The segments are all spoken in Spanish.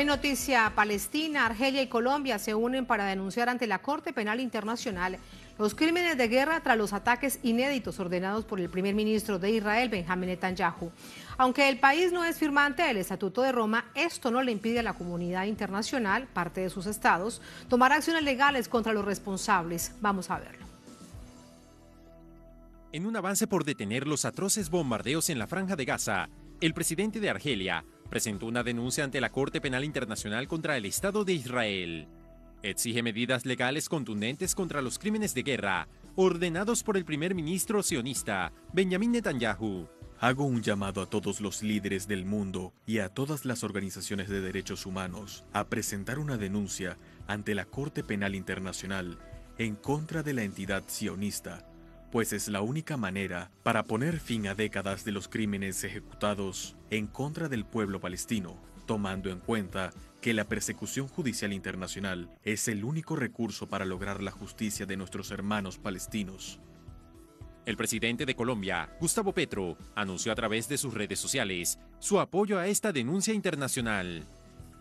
En noticia palestina, Argelia y Colombia se unen para denunciar ante la Corte Penal Internacional los crímenes de guerra tras los ataques inéditos ordenados por el primer ministro de Israel, Benjamín Netanyahu. Aunque el país no es firmante del Estatuto de Roma, esto no le impide a la comunidad internacional, parte de sus estados, tomar acciones legales contra los responsables. Vamos a verlo. En un avance por detener los atroces bombardeos en la Franja de Gaza, el presidente de Argelia presentó una denuncia ante la Corte Penal Internacional contra el Estado de Israel. Exige medidas legales contundentes contra los crímenes de guerra ordenados por el primer ministro sionista, Benjamín Netanyahu. Hago un llamado a todos los líderes del mundo y a todas las organizaciones de derechos humanos a presentar una denuncia ante la Corte Penal Internacional en contra de la entidad sionista, pues es la única manera para poner fin a décadas de los crímenes ejecutados en contra del pueblo palestino, tomando en cuenta que la persecución judicial internacional es el único recurso para lograr la justicia de nuestros hermanos palestinos. El presidente de Colombia, Gustavo Petro, anunció a través de sus redes sociales su apoyo a esta denuncia internacional.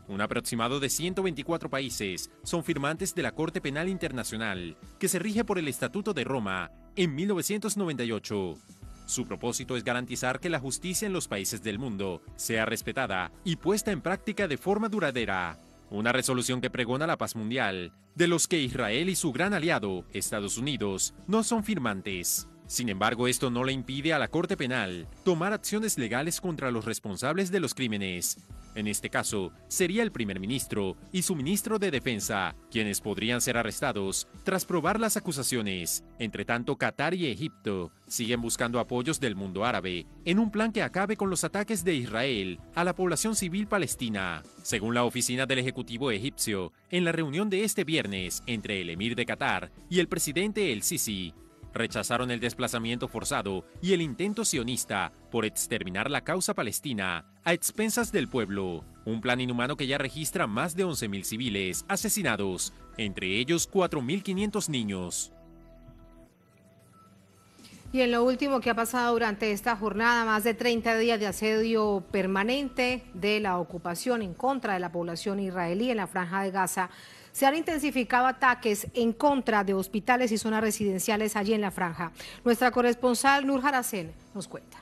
Un aproximado de 124 países son firmantes de la Corte Penal Internacional, que se rige por el Estatuto de Roma en 1998. Su propósito es garantizar que la justicia en los países del mundo sea respetada y puesta en práctica de forma duradera. Una resolución que pregona la paz mundial, de los que Israel y su gran aliado, Estados Unidos, no son firmantes. Sin embargo, esto no le impide a la Corte Penal tomar acciones legales contra los responsables de los crímenes. En este caso, sería el primer ministro y su ministro de Defensa, quienes podrían ser arrestados tras probar las acusaciones. Entre tanto, Qatar y Egipto siguen buscando apoyos del mundo árabe en un plan que acabe con los ataques de Israel a la población civil palestina. Según la oficina del Ejecutivo egipcio, en la reunión de este viernes entre el emir de Qatar y el presidente El Sisi, rechazaron el desplazamiento forzado y el intento sionista por exterminar la causa palestina a expensas del pueblo, un plan inhumano que ya registra más de 11.000 civiles asesinados, entre ellos 4.500 niños. Y en lo último que ha pasado durante esta jornada, más de 30 días de asedio permanente de la ocupación en contra de la población israelí en la Franja de Gaza, se han intensificado ataques en contra de hospitales y zonas residenciales allí en la franja. Nuestra corresponsal Nur Haracen nos cuenta.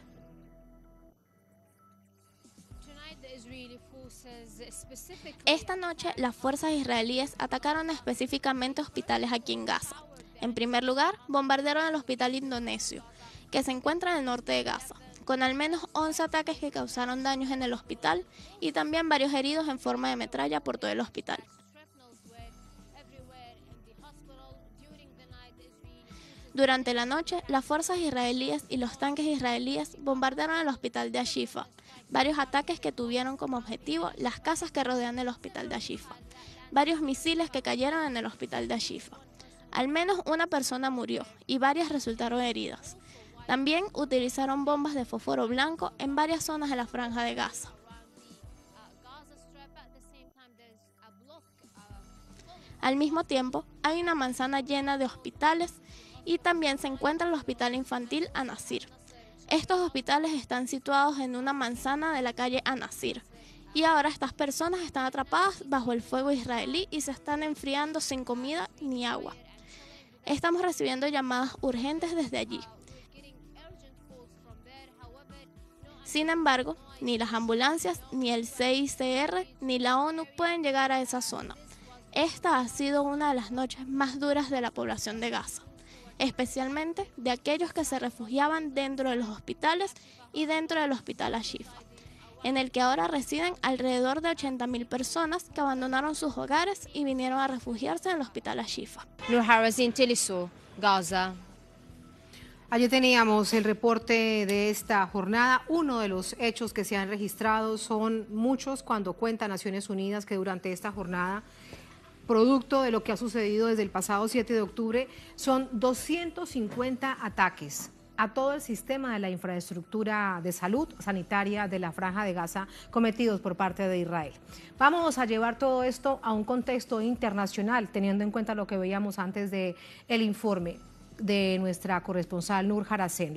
Esta noche, las fuerzas israelíes atacaron específicamente hospitales aquí en Gaza. En primer lugar, bombardearon el hospital indonesio, que se encuentra en el norte de Gaza, con al menos 11 ataques que causaron daños en el hospital y también varios heridos en forma de metralla por todo el hospital. Durante la noche, las fuerzas israelíes y los tanques israelíes bombardearon el hospital de Ashifa, varios ataques que tuvieron como objetivo las casas que rodean el hospital de Ashifa, varios misiles que cayeron en el hospital de Ashifa. Al menos una persona murió y varias resultaron heridas. También utilizaron bombas de fósforo blanco en varias zonas de la Franja de Gaza. Al mismo tiempo, hay una manzana llena de hospitales y también se encuentra el Hospital Infantil An-Nasir. Estos hospitales están situados en una manzana de la calle An-Nasir y ahora estas personas están atrapadas bajo el fuego israelí y se están enfriando sin comida ni agua. Estamos recibiendo llamadas urgentes desde allí. Sin embargo, ni las ambulancias, ni el CICR, ni la ONU pueden llegar a esa zona. Esta ha sido una de las noches más duras de la población de Gaza, especialmente de aquellos que se refugiaban dentro de los hospitales y dentro del hospital Ashifa, en el que ahora residen alrededor de 80.000 personas que abandonaron sus hogares y vinieron a refugiarse en el hospital Ashifa. Nur Haracen, Gaza. Allí teníamos el reporte de esta jornada. Uno de los hechos que se han registrado son muchos cuando cuenta Naciones Unidas que durante esta jornada, producto de lo que ha sucedido desde el pasado 7 de octubre, son 250 ataques a todo el sistema de la infraestructura de salud sanitaria de la Franja de Gaza cometidos por parte de Israel. Vamos a llevar todo esto a un contexto internacional, teniendo en cuenta lo que veíamos antes del informe. de nuestra corresponsal Nur Haracén.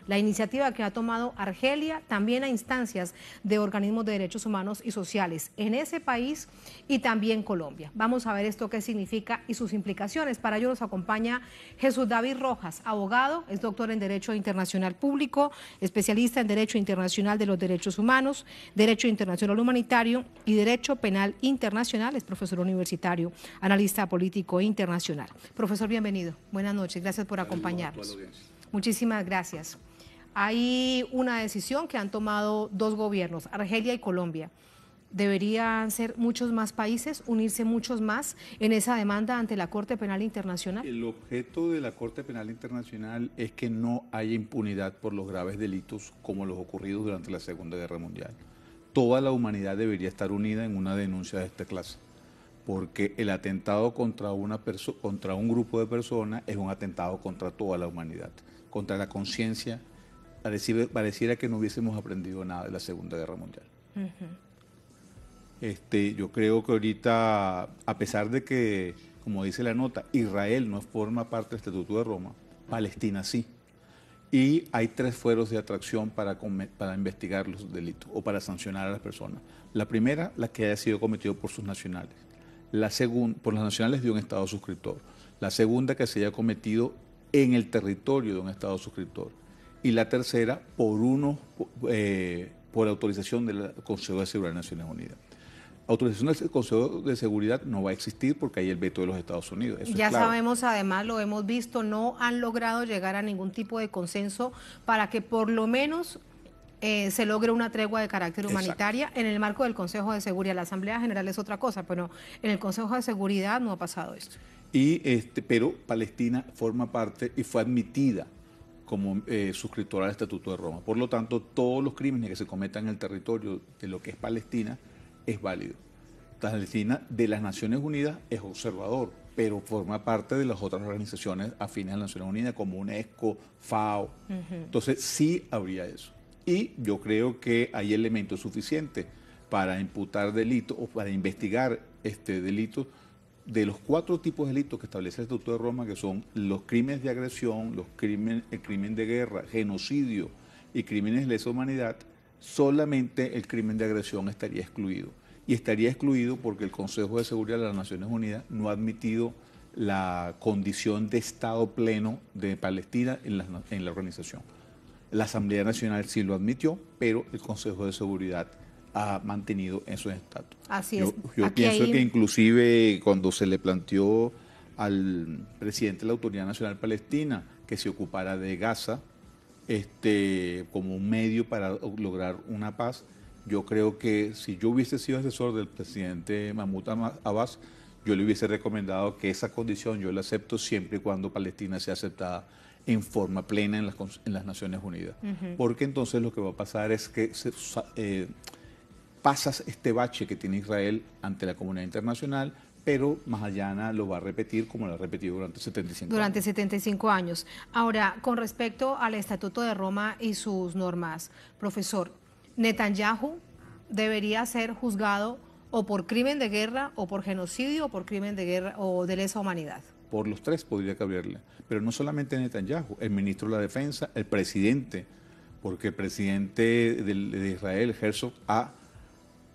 La iniciativa que ha tomado Argelia, también a instancias de organismos de derechos humanos y sociales en ese país y también Colombia. Vamos a ver esto qué significa y sus implicaciones. Para ello nos acompaña Jesús David Rojas, abogado, es doctor en Derecho Internacional Público, especialista en Derecho Internacional de los Derechos Humanos, Derecho Internacional Humanitario y Derecho Penal Internacional, es profesor universitario, analista político internacional. Profesor, bienvenido. Buenas noches, gracias por acompañarnos. Muchísimas gracias. Hay una decisión que han tomado dos gobiernos, Argelia y Colombia. ¿Deberían ser muchos más países, unirse muchos más en esa demanda ante la Corte Penal Internacional? El objeto de la Corte Penal Internacional es que no haya impunidad por los graves delitos como los ocurridos durante la Segunda Guerra Mundial. Toda la humanidad debería estar unida en una denuncia de esta clase, porque el atentado contra un grupo de personas es un atentado contra toda la humanidad, contra la conciencia. Pareciera que no hubiésemos aprendido nada de la Segunda Guerra Mundial. Yo creo que ahorita, a pesar de que, como dice la nota, Israel no forma parte del Estatuto de Roma, Palestina sí. Y hay 3 fueros de atracción para investigar los delitos o para sancionar a las personas. La primera, la que haya sido cometido por sus nacionales. La segunda, por las nacionales de un Estado suscriptor. La segunda, que se haya cometido en el territorio de un Estado suscriptor. Y la tercera, por autorización del Consejo de Seguridad de Naciones Unidas. Autorización del Consejo de Seguridad no va a existir porque hay el veto de los Estados Unidos. Eso ya es claro. Sabemos, además, lo hemos visto, no han logrado llegar a ningún tipo de consenso para que por lo menos se logre una tregua de carácter humanitaria. Exacto. En el marco del Consejo de Seguridad. La Asamblea General es otra cosa, pero en el Consejo de Seguridad no ha pasado esto. Pero Palestina forma parte y fue admitida como suscriptora al Estatuto de Roma. Por lo tanto, todos los crímenes que se cometan en el territorio de lo que es Palestina es válido. Palestina de las Naciones Unidas es observador, pero forma parte de las otras organizaciones afines a las Naciones Unidas como UNESCO, FAO. Entonces sí habría eso. Y yo creo que hay elementos suficientes para imputar delitos o para investigar delitos de los 4 tipos de delitos que establece el Estatuto de Roma, que son los crímenes de agresión, el crimen de guerra, genocidio y crímenes de lesa humanidad. Solamente el crimen de agresión estaría excluido. Y estaría excluido porque el Consejo de Seguridad de las Naciones Unidas no ha admitido la condición de Estado pleno de Palestina en la organización. La Asamblea Nacional sí lo admitió, pero el Consejo de Seguridad ha mantenido esos estatus. Así es. Yo pienso que inclusive cuando se le planteó al presidente de la Autoridad Nacional Palestina que se ocupara de Gaza como un medio para lograr una paz, yo creo que si yo hubiese sido asesor del presidente Mahmoud Abbas, yo le hubiese recomendado que esa condición yo la acepto siempre y cuando Palestina sea aceptada en forma plena en las Naciones Unidas. Porque entonces lo que va a pasar es que pasas este bache que tiene Israel ante la comunidad internacional, pero Mahayana lo va a repetir como lo ha repetido durante 75 años. Durante 75 años. Ahora, con respecto al Estatuto de Roma y sus normas, profesor, ¿Netanyahu debería ser juzgado o por crimen de guerra, o por genocidio, o por crimen de guerra o de lesa humanidad? Por los 3 podría caberle, pero no solamente Netanyahu, el ministro de la Defensa, el presidente, porque el presidente de Israel, Herzog, ha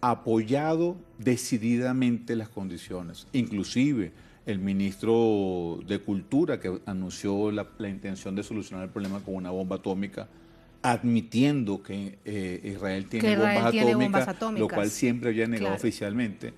apoyado decididamente las condiciones, inclusive el ministro de Cultura que anunció la intención de solucionar el problema con una bomba atómica, admitiendo que Israel tiene bombas atómicas, lo cual siempre había negado oficialmente,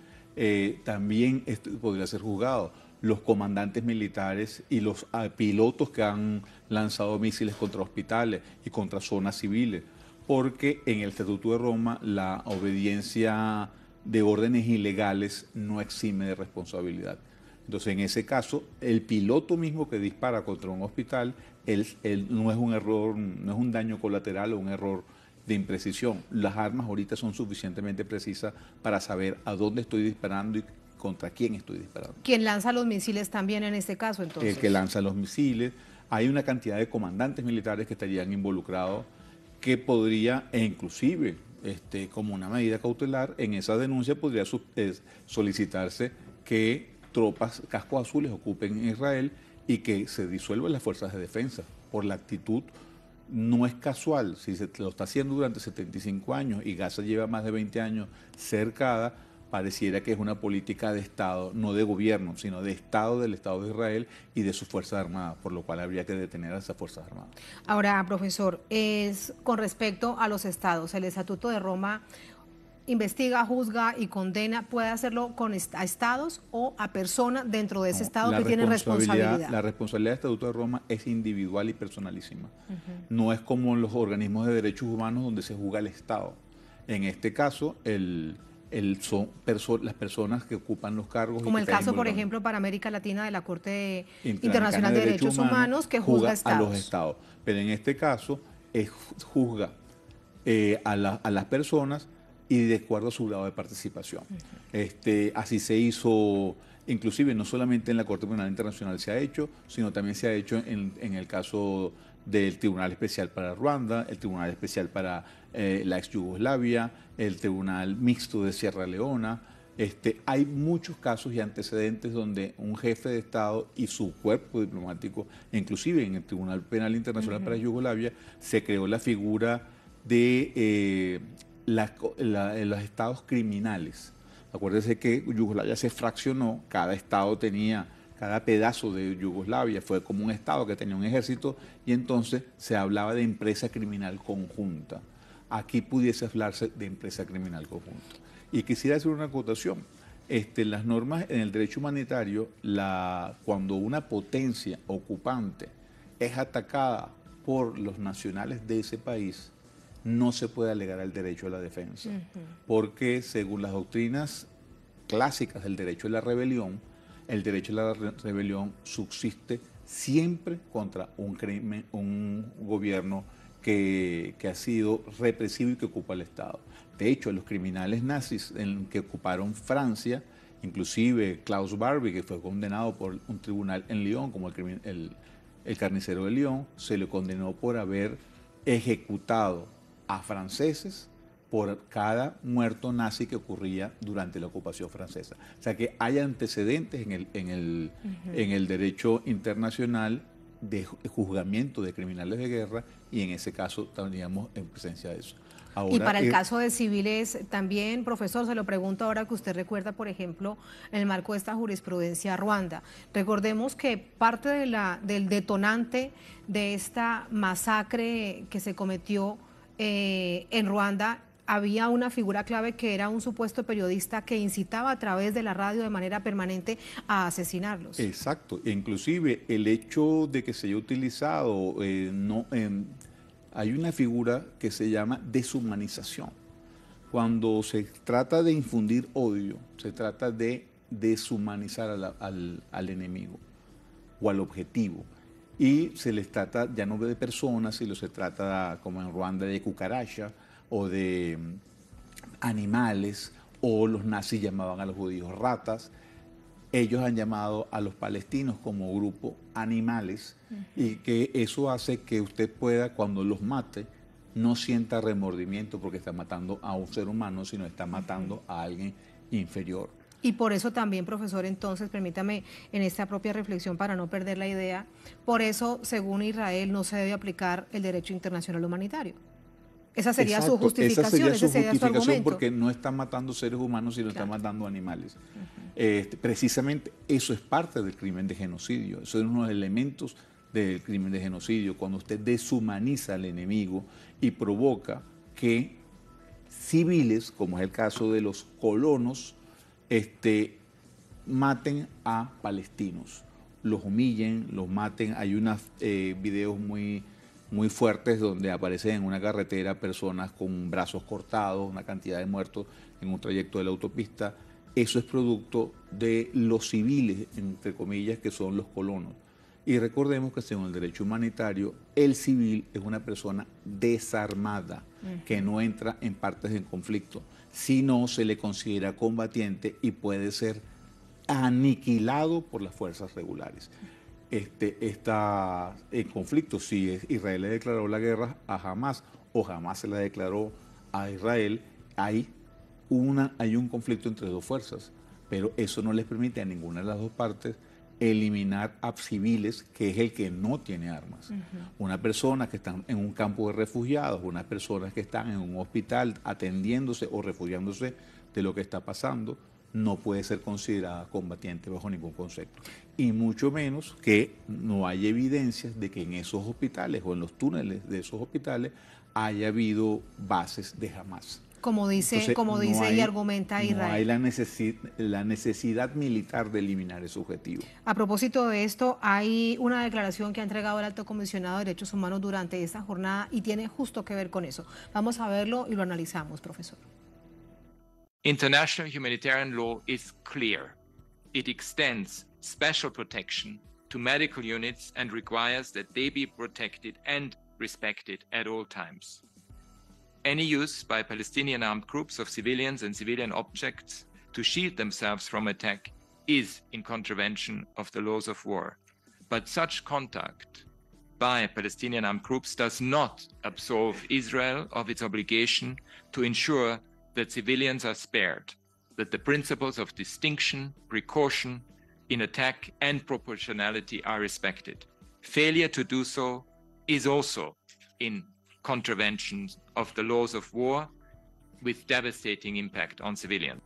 también podría ser juzgado. Los comandantes militares y los pilotos que han lanzado misiles contra hospitales y contra zonas civiles, porque en el Estatuto de Roma la obediencia de órdenes ilegales no exime de responsabilidad. Entonces, en ese caso, el piloto mismo que dispara contra un hospital, él no es un error, no es un daño colateral o un error de imprecisión. Las armas ahorita son suficientemente precisas para saber a dónde estoy disparando y contra quién estoy disparando. ¿Quién lanza los misiles también en este caso, entonces? El que lanza los misiles. Hay una cantidad de comandantes militares que estarían involucrados, que podría, e inclusive como una medida cautelar, en esa denuncia podría solicitarse que tropas cascos azules ocupen Israel y que se disuelvan las fuerzas de defensa por la actitud. No es casual, si se lo está haciendo durante 75 años y Gaza lleva más de 20 años cercada, pareciera que es una política de Estado, no de gobierno, sino de Estado del Estado de Israel y de sus Fuerzas Armadas, por lo cual habría que detener a esas Fuerzas Armadas. Ahora, profesor, es con respecto a los estados, el Estatuto de Roma investiga, juzga y condena, ¿puede hacerlo a estados o a personas dentro de ese estado que tienen responsabilidad? La responsabilidad del Estatuto de Roma es individual y personalísima. No es como en los organismos de derechos humanos donde se juzga el Estado. En este caso, son las personas que ocupan los cargos. Como el caso, por ejemplo, para América Latina de la Corte Internacional de Derechos Humanos, que juzga estados. A los estados. Pero en este caso, juzga a las personas y de acuerdo a su grado de participación. Así se hizo, inclusive no solamente en la Corte Penal Internacional se ha hecho, sino también se ha hecho en el caso del Tribunal Especial para Ruanda, el Tribunal Especial para la ex Yugoslavia, el Tribunal Mixto de Sierra Leona. Hay muchos casos y antecedentes donde un jefe de Estado y su cuerpo diplomático, inclusive en el Tribunal Penal Internacional para Yugoslavia, se creó la figura de los estados criminales. Acuérdense que Yugoslavia se fraccionó, cada pedazo de Yugoslavia fue como un estado que tenía un ejército y entonces se hablaba de empresa criminal conjunta. Aquí pudiese hablarse de empresa criminal conjunta. Y quisiera hacer una acotación. Las normas en el derecho humanitario, cuando una potencia ocupante es atacada por los nacionales de ese país, no se puede alegar el derecho a la defensa, porque según las doctrinas clásicas del derecho a la rebelión, el derecho a la rebelión subsiste siempre contra un gobierno que ha sido represivo y que ocupa el Estado. De hecho, los criminales nazis que ocuparon Francia, inclusive Klaus Barbie, que fue condenado por un tribunal en Lyon como el carnicero de Lyon, se le condenó por haber ejecutado a franceses por cada muerto nazi que ocurría durante la ocupación francesa. O sea que hay antecedentes en el derecho internacional de juzgamiento de criminales de guerra y en ese caso estaríamos en presencia de eso. Ahora, y para el caso de civiles también, profesor, se lo pregunto ahora que usted recuerda, por ejemplo, en el marco de esta jurisprudencia Ruanda. Recordemos que parte del detonante de esta masacre que se cometió en Ruanda, había una figura clave que era un supuesto periodista que incitaba a través de la radio de manera permanente a asesinarlos. Exacto, inclusive el hecho de que se haya utilizado, hay una figura que se llama deshumanización. Cuando se trata de infundir odio, se trata de deshumanizar al enemigo o al objetivo. Y se les trata ya no de personas, sino se trata, como en Ruanda, de cucaracha o de animales, o los nazis llamaban a los judíos ratas. Ellos han llamado a los palestinos como grupo animales y que eso hace que usted pueda, cuando los mate, no sienta remordimiento porque está matando a un ser humano, sino está matando a alguien inferior. Y por eso también, profesor, entonces, permítame en esta propia reflexión para no perder la idea, por eso, según Israel, no se debe aplicar el derecho internacional humanitario. Esa sería su justificación, ese sería su argumento. Porque no está matando seres humanos, sino está matando animales. Precisamente eso es parte del crimen de genocidio, eso es uno de los elementos del crimen de genocidio, cuando usted deshumaniza al enemigo y provoca que civiles, como es el caso de los colonos, maten a palestinos, los humillen, los maten. Hay unos videos muy fuertes donde aparecen en una carretera personas con brazos cortados, una cantidad de muertos en un trayecto de la autopista. Eso es producto de los civiles, entre comillas, que son los colonos. Y recordemos que según el derecho humanitario, el civil es una persona desarmada, que no entra en partes del conflicto, sino se le considera combatiente y puede ser aniquilado por las fuerzas regulares. Está en conflicto. Si Israel le declaró la guerra a Hamas o Hamas se la declaró a Israel, hay un conflicto entre dos fuerzas, pero eso no les permite a ninguna de las dos partes eliminar a civiles, que es el que no tiene armas. Una persona que está en un campo de refugiados, unas personas que están en un hospital atendiéndose o refugiándose de lo que está pasando, no puede ser considerada combatiente bajo ningún concepto. Y mucho menos que no hay evidencias de que en esos hospitales o en los túneles de esos hospitales haya habido bases de Hamás. Como dice, Entonces, y argumenta Israel. No hay la necesidad militar de eliminar ese objetivo. A propósito de esto, hay una declaración que ha entregado el Alto Comisionado de Derechos Humanos durante esta jornada y tiene justo que ver con eso. Vamos a verlo y lo analizamos, profesor. International humanitarian law is clear. It extends special protection to medical units and requires that they be protected and respected at all times. Any use by Palestinian armed groups of civilians and civilian objects to shield themselves from attack is in contravention of the laws of war. But such conduct by Palestinian armed groups does not absolve Israel of its obligation to ensure that civilians are spared, that the principles of distinction, precaution in attack, and proportionality are respected. Failure to do so is also in contravention of the laws of war with devastating impact on civilians.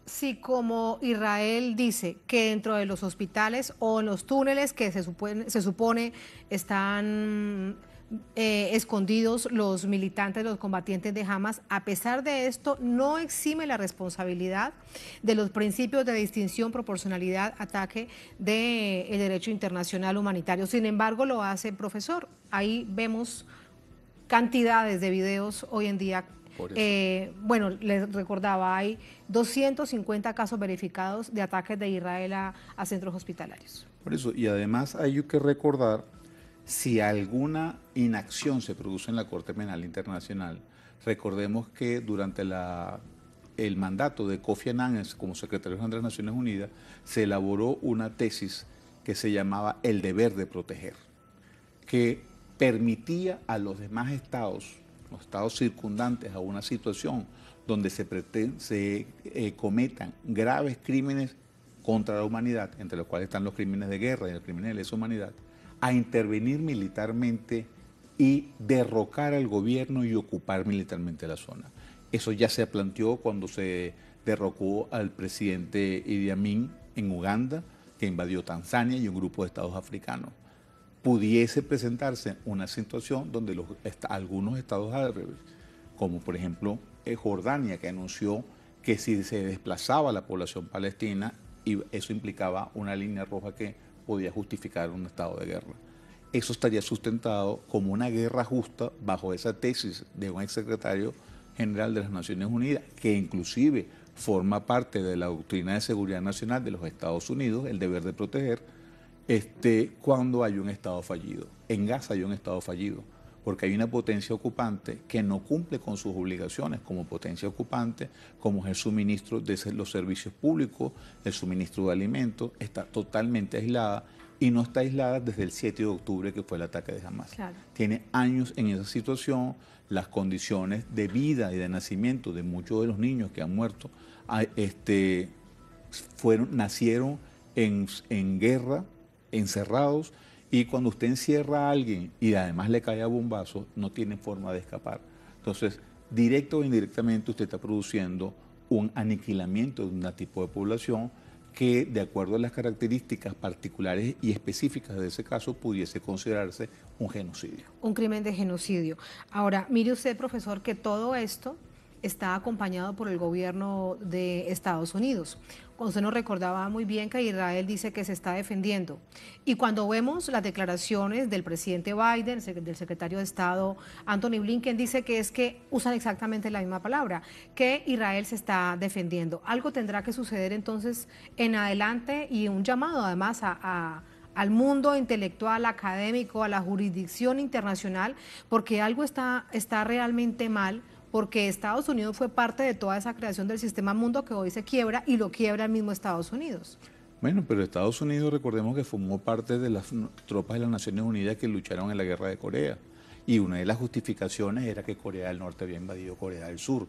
Sí, como Israel dice que dentro de los hospitales o en los túneles que se supone están escondidos los militantes, los combatientes de Hamas, a pesar de esto no exime la responsabilidad de los principios de distinción, proporcionalidad, ataque del derecho internacional humanitario. Sin embargo, lo hace, profesor. Ahí vemos cantidades de videos hoy en día. Bueno, les recordaba, hay 250 casos verificados de ataques de Israel a centros hospitalarios. Por eso, y además hay que recordar, si alguna inacción se produce en la Corte Penal Internacional, recordemos que durante el mandato de Kofi Annan como secretario general de las Naciones Unidas, se elaboró una tesis que se llamaba El deber de proteger, que permitía a los demás estados, los estados circundantes a una situación donde se cometan graves crímenes contra la humanidad, entre los cuales están los crímenes de guerra y los crímenes de lesa humanidad, a intervenir militarmente y derrocar al gobierno y ocupar militarmente la zona. Eso ya se planteó cuando se derrocó al presidente Idi Amin en Uganda, que invadió Tanzania y un grupo de estados africanos. Pudiese presentarse una situación donde algunos estados árabes, como por ejemplo Jordania, que anunció que si se desplazaba la población palestina, y eso implicaba una línea roja que podía justificar un estado de guerra. Eso estaría sustentado como una guerra justa bajo esa tesis de un exsecretario general de las Naciones Unidas, que inclusive forma parte de la doctrina de seguridad nacional de los Estados Unidos, el deber de proteger, cuando hay un estado fallido. En Gaza hay un estado fallido, porque hay una potencia ocupante que no cumple con sus obligaciones como potencia ocupante, como es el suministro de los servicios públicos, el suministro de alimentos, está totalmente aislada y no está aislada desde el 7 de octubre que fue el ataque de Hamas. Claro. Tiene años en esa situación, las condiciones de vida y de nacimiento de muchos de los niños que han muerto nacieron en guerra, encerrados, y cuando usted encierra a alguien y además le cae a bombazos, no tiene forma de escapar. Entonces, directo o indirectamente usted está produciendo un aniquilamiento de un tipo de población que, de acuerdo a las características particulares y específicas de ese caso, pudiese considerarse un genocidio. Un crimen de genocidio. Ahora, mire usted, profesor, que todo esto está acompañado por el gobierno de Estados Unidos. Usted nos recordaba muy bien que Israel dice que se está defendiendo. Y cuando vemos las declaraciones del presidente Biden, del secretario de Estado Anthony Blinken, dice que es que usan exactamente la misma palabra, que Israel se está defendiendo. Algo tendrá que suceder entonces en adelante, y un llamado además al mundo intelectual, académico, a la jurisdicción internacional, porque algo está realmente mal, porque Estados Unidos fue parte de toda esa creación del sistema mundo que hoy se quiebra, y lo quiebra el mismo Estados Unidos. Bueno, pero Estados Unidos, recordemos que formó parte de las tropas de las Naciones Unidas que lucharon en la guerra de Corea, y una de las justificaciones era que Corea del Norte había invadido Corea del Sur,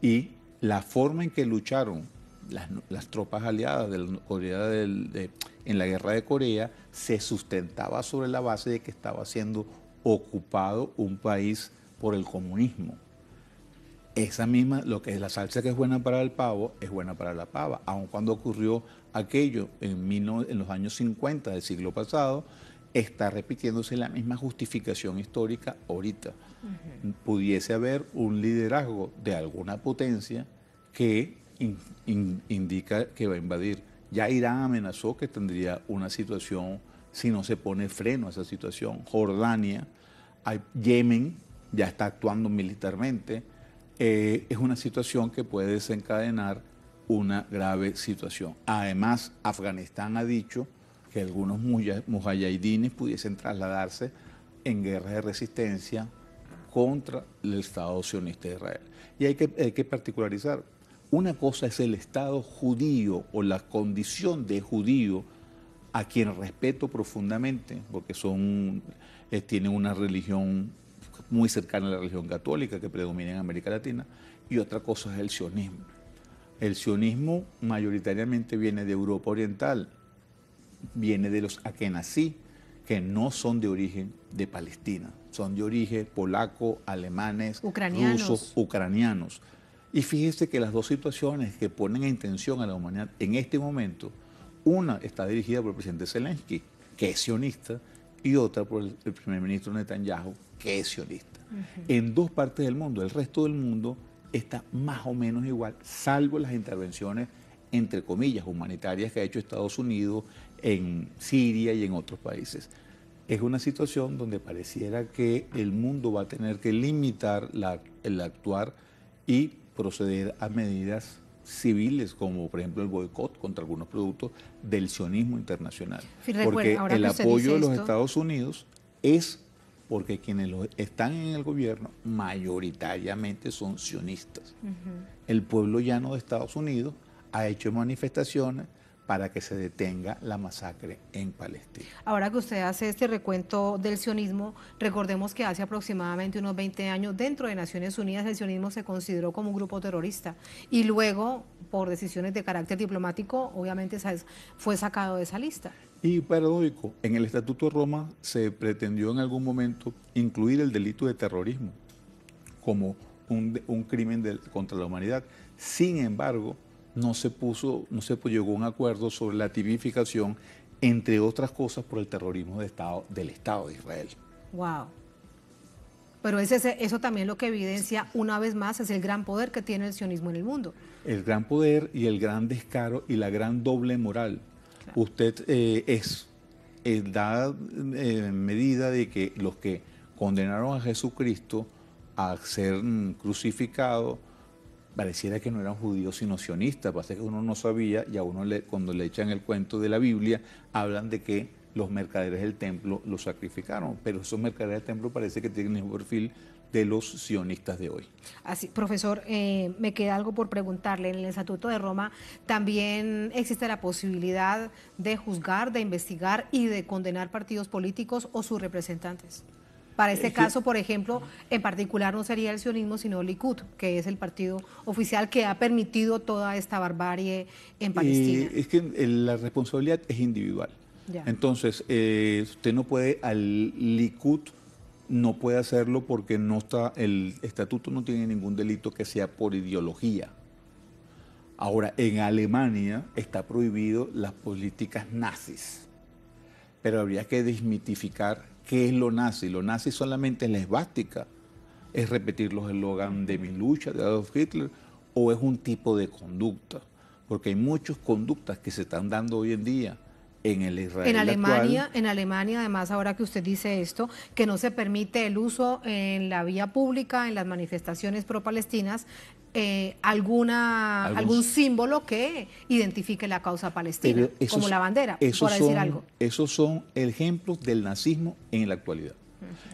y la forma en que lucharon las tropas aliadas de Corea en la guerra de Corea se sustentaba sobre la base de que estaba siendo ocupado un país por el comunismo. Esa misma, lo que es la salsa que es buena para el pavo, es buena para la pava. Aun cuando ocurrió aquello en los años 50 del siglo pasado, está repitiéndose la misma justificación histórica ahorita. Pudiese haber un liderazgo de alguna potencia que indica que va a invadir. Ya Irán amenazó que tendría una situación, si no se pone freno a esa situación. Jordania, Yemen ya está actuando militarmente. Es una situación que puede desencadenar una grave situación. Además, Afganistán ha dicho que algunos mujahidines pudiesen trasladarse en guerras de resistencia contra el Estado sionista de Israel. Y hay que particularizar. Una cosa es el Estado judío o la condición de judío, a quien respeto profundamente, porque tienen una religión muy cercana a la religión católica que predomina en América Latina, y otra cosa es el sionismo. El sionismo mayoritariamente viene de Europa Oriental, viene de los Akenazí, que no son de origen de Palestina, son de origen polaco, alemanes, rusos, ucranianos. Y fíjese que las dos situaciones que ponen en tensión a la humanidad en este momento, una está dirigida por el presidente Zelensky, que es sionista, y otra por el primer ministro Netanyahu, que es sionista. En dos partes del mundo. El resto del mundo está más o menos igual, salvo las intervenciones, entre comillas, humanitarias que ha hecho Estados Unidos en Siria y en otros países. Es una situación donde pareciera que el mundo va a tener que limitar el actuar y proceder a medidas civiles, como por ejemplo el boicot contra algunos productos del sionismo internacional. Porque el apoyo de los Estados Unidos es porque quienes están en el gobierno mayoritariamente son sionistas. El pueblo llano de Estados Unidos ha hecho manifestaciones para que se detenga la masacre en Palestina. Ahora que usted hace este recuento del sionismo, recordemos que hace aproximadamente unos 20 años dentro de Naciones Unidas el sionismo se consideró como un grupo terrorista y luego, por decisiones de carácter diplomático, obviamente fue sacado de esa lista. Y paradójico, en el Estatuto de Roma se pretendió en algún momento incluir el delito de terrorismo como un crimen contra la humanidad. Sin embargo, no se llegó a un acuerdo sobre la tipificación, entre otras cosas, por el terrorismo del Estado de Israel. Wow. Pero eso también lo que evidencia una vez más es el gran poder que tiene el sionismo en el mundo. El gran poder y el gran descaro y la gran doble moral. Claro. Usted da medida de que los que condenaron a Jesucristo a ser crucificado pareciera que no eran judíos sino sionistas, pasa que uno no sabía y a uno cuando le echan el cuento de la Biblia hablan de que los mercaderes del templo lo sacrificaron, pero esos mercaderes del templo parece que tienen el mismo perfil de los sionistas de hoy. Así, profesor, me queda algo por preguntarle. En el Estatuto de Roma también existe la posibilidad de juzgar, de investigar y de condenar partidos políticos o sus representantes. Para este caso, por ejemplo, en particular no sería el sionismo, sino el Likud, que es el partido oficial que ha permitido toda esta barbarie en Palestina. Es que la responsabilidad es individual. Ya. Entonces, usted no puede, al Likud no puede hacerlo porque no está, el estatuto no tiene ningún delito que sea por ideología. Ahora, en Alemania está prohibido las políticas nazis, pero habría que desmitificar qué es lo nazi. Lo nazi solamente es la esvástica, es repetir los eslogans de mi lucha, de Adolf Hitler, o es un tipo de conducta, porque hay muchas conductas que se están dando hoy en día en el Israel actual. En Alemania, además, ahora que usted dice esto, que no se permite el uso en la vía pública, en las manifestaciones pro-palestinas, algún símbolo que identifique la causa palestina, como la bandera, por decir algo. Esos son ejemplos del nazismo en la actualidad.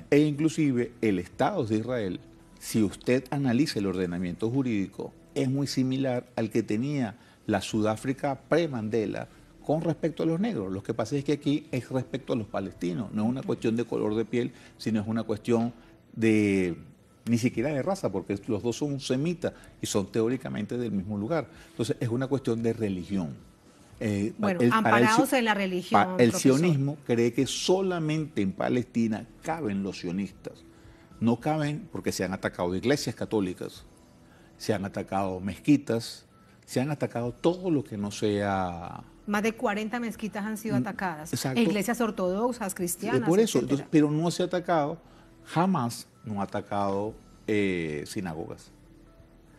E inclusive el Estado de Israel, si usted analiza el ordenamiento jurídico, es muy similar al que tenía la Sudáfrica pre-Mandela con respecto a los negros. Lo que pasa es que aquí es respecto a los palestinos, no es una cuestión de color de piel, sino es una cuestión de ni siquiera de raza, porque los dos son semitas y son teóricamente del mismo lugar. Entonces es una cuestión de religión. Bueno, amparados en la religión, el profesor. sionismo cree que solamente en Palestina caben los sionistas. No caben porque se han atacado iglesias católicas, se han atacado mezquitas, se han atacado todo lo que no sea... Más de 40 mezquitas han sido atacadas. Exacto. Iglesias ortodoxas, cristianas, por eso, etcétera. pero no se ha atacado, jamás no ha atacado sinagogas.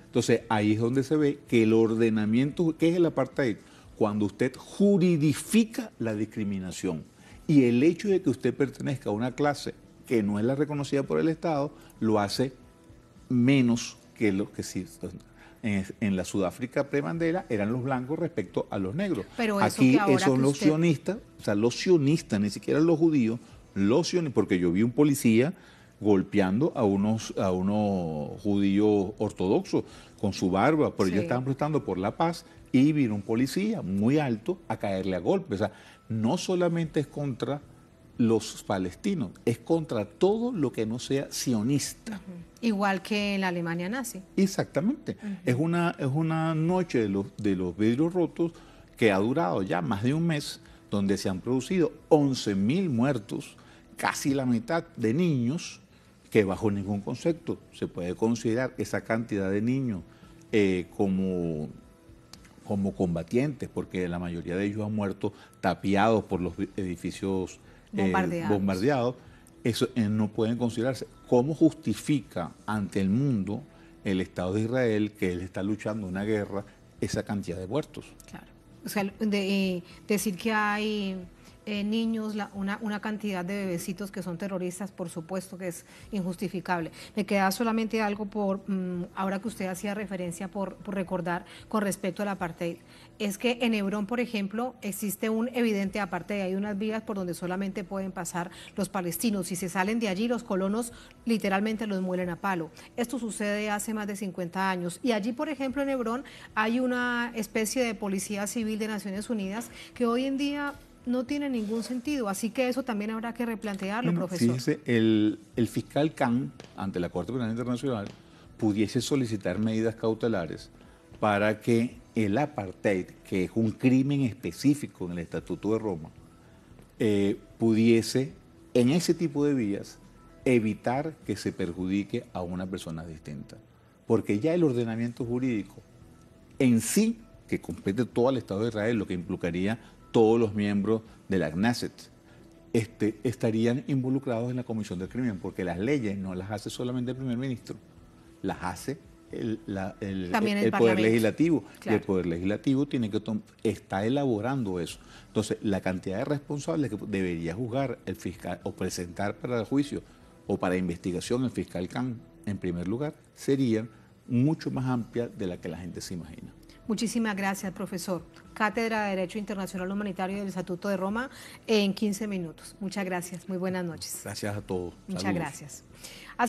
Entonces ahí es donde se ve que el ordenamiento, ¿qué es el apartheid? Cuando usted juridifica la discriminación y el hecho de que usted pertenezca a una clase que no es la reconocida por el Estado, lo hace menos que lo que sí. En la Sudáfrica pre-Mandela eran los blancos respecto a los negros. Pero eso aquí que ahora son que los usted... sionistas, o sea, los sionistas, ni siquiera los judíos, los sionistas, porque yo vi un policía golpeando a unos judíos ortodoxos con su barba, pero ellos estaban protestando por la paz y vino un policía muy alto a caerle a golpes. O sea, no solamente es contra los palestinos, es contra todo lo que no sea sionista. Igual que en la Alemania nazi. Exactamente. Es una noche de los vidrios rotos que ha durado ya más de un mes, donde se han producido 11.000 muertos, casi la mitad de niños, que bajo ningún concepto se puede considerar esa cantidad de niños como combatientes, porque la mayoría de ellos han muerto tapiados por los edificios bombardeados. Eso no pueden considerarse. ¿Cómo justifica ante el mundo el Estado de Israel que él está luchando una guerra esa cantidad de muertos? Claro. O sea, decir que hay niños, una cantidad de bebecitos que son terroristas, por supuesto que es injustificable. Me queda solamente algo ahora que usted hacía referencia por recordar con respecto al apartheid. Es que en Hebrón, por ejemplo, existe un evidente apartheid. Hay unas vías por donde solamente pueden pasar los palestinos. Si se salen de allí, los colonos literalmente los muelen a palo. Esto sucede hace más de 50 años. Y allí, por ejemplo, en Hebrón, hay una especie de policía civil de Naciones Unidas que hoy en día no tiene ningún sentido, así que eso también habrá que replantearlo, profesor. Fíjese, el fiscal Khan, ante la Corte Penal Internacional, pudiese solicitar medidas cautelares para que el apartheid, que es un crimen específico en el Estatuto de Roma, pudiese, en ese tipo de vías, evitar que se perjudique a una persona distinta. Porque ya el ordenamiento jurídico en sí, que compete todo al Estado de Israel, lo que implicaría todos los miembros de la Knesset estarían involucrados en la comisión del crimen, porque las leyes no las hace solamente el primer ministro, las hace el Poder Legislativo. Claro. Y el Poder Legislativo está elaborando eso. Entonces, la cantidad de responsables que debería juzgar el fiscal o presentar para el juicio o para investigación el fiscal Khan, en primer lugar, sería mucho más amplia de la que la gente se imagina. Muchísimas gracias, profesor. Cátedra de Derecho Internacional Humanitario del Estatuto de Roma en 15 minutos. Muchas gracias. Muy buenas noches. Gracias a todos. Muchas Saludos. gracias.